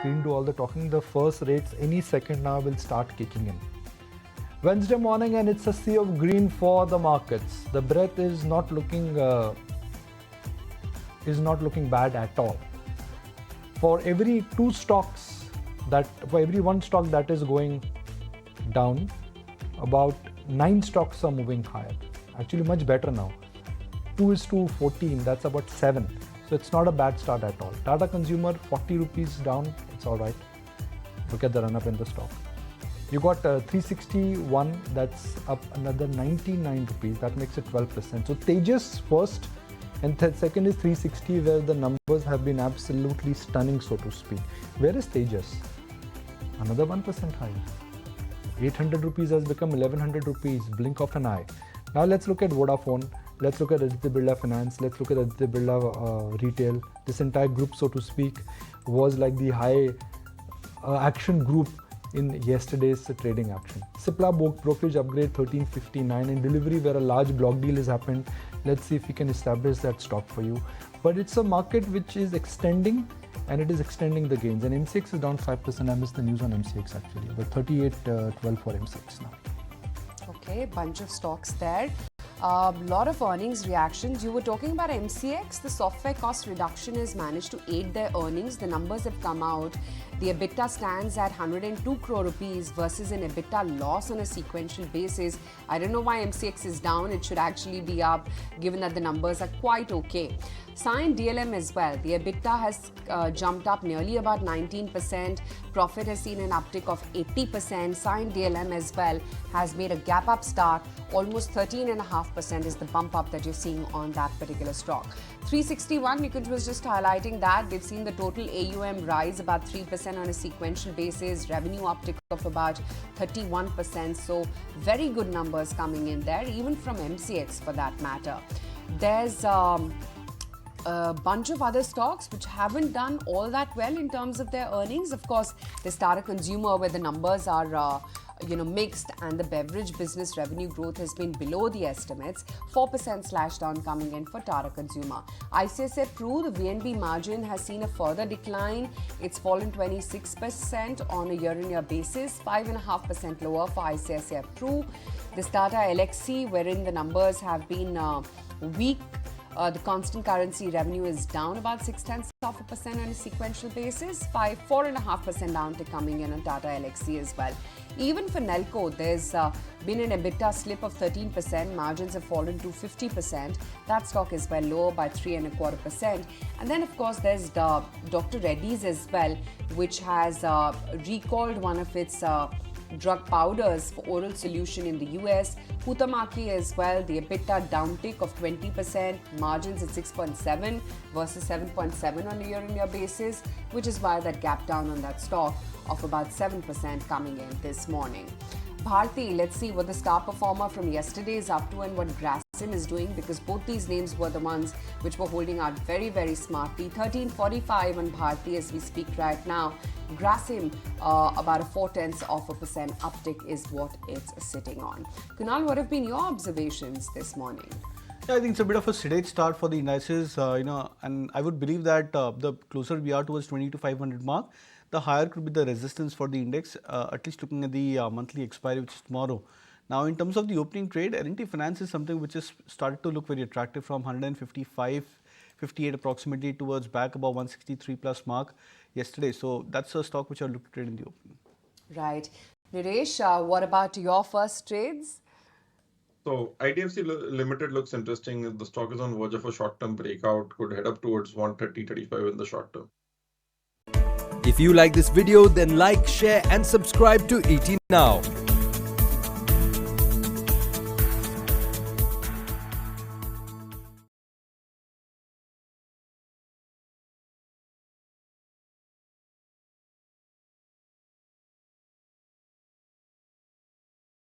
screen do all the talking. The first rates any second now will start kicking in. Wednesday morning, and it's a sea of green for the markets. The breath is not looking bad at all. For every one stock that is going down, about 9 stocks are moving higher. Actually, much better now. 2:14, that's about 7. So it's not a bad start at all. Tata Consumer, 40 rupees down, it's all right. Look at the run up in the stock. You got 361, that's up another 99 rupees. That makes it 12%. So Tejas first, and second is 360, where the numbers have been absolutely stunning, so to speak. Where is Tejas? Another 1% higher. 800 rupees has become 1100 rupees, blink of an eye. Now let's look at Vodafone. Let's look at Aditya Birla Finance. Let's look at Aditya Birla Retail. This entire group, so to speak, was like the high action group in yesterday's trading action. Cipla brokerage upgrade 1359, in delivery where a large block deal has happened. Let's see if we can establish that stock for you. But it's a market which is extending, and it is extending the gains. And MCX is down 5%. I missed the news on MCX actually, but 38.12 for MCX now. Okay, bunch of stocks there. Lot of earnings reactions. You were talking about MCX. The software cost reduction has managed to aid their earnings. The numbers have come out. The EBITDA stands at 102 crore rupees versus an EBITDA loss on a sequential basis. I don't know why MCX is down. It should actually be up, given that the numbers are quite okay. Cyient DLM as well. The EBITDA has jumped up nearly about 19%. Profit has seen an uptick of 80%. Cyient DLM as well has made a gap up start. Almost 13.5% is the bump up that you're seeing on that particular stock. 361, Nikunj was just highlighting that. They've seen the total AUM rise about 3% on a sequential basis. Revenue uptick of about 31%. So very good numbers coming in there, even from MCX for that matter. There's a bunch of other stocks which haven't done all that well in terms of their earnings. Of course, there's Tata Consumer, where the numbers are mixed, and the beverage business revenue growth has been below the estimates. 4% slash down coming in for Tata Consumer. ICICI Pru, the VNB margin has seen a further decline. It's fallen 26% on a year-on-year basis, 5.5% lower for ICICI Pru. This Tata Elxsi, wherein the numbers have been weak. The constant currency revenue is down about 0.6% on a sequential basis, 4.5% down to coming in on Tata Elxsi as well. Even for Nelco, there's been an EBITDA slip of 13%. Margins have fallen to 50%. That stock is well lower by 3.25%. And then, of course, there's Dr. Reddy's as well, which has recalled one of its drug powders for oral solution in the US. Huhtamaki as well, the EBITDA downtick of 20%, margins at 6.7 versus 7.7 on a year-on-year basis, which is why that gap down on that stock of about 7% coming in this morning. Bharti, let's see what the star performer from yesterday is up to and what Grasim is doing, because both these names were the ones which were holding out very, very smartly. 13.45 on Bharti as we speak right now. Grasim, about a 0.4% uptick is what it's sitting on. Kunal, what have been your observations this morning? Yeah, I think it's a bit of a sedate start for the indices, and I would believe that the closer we are towards 20,500 mark, the higher could be the resistance for the index, at least looking at the monthly expiry, which is tomorrow. Now, in terms of the opening trade, L&T Finance is something which has started to look very attractive from 155.58 approximately towards back about 163 plus mark yesterday. So that's a stock which I look to trade in the opening. Right. Niresh, what about your first trades? So IDFC Limited looks interesting. The stock is on verge of a short-term breakout, could head up towards 130.35 in the short term. If you like this video, then like, share and subscribe to ET Now.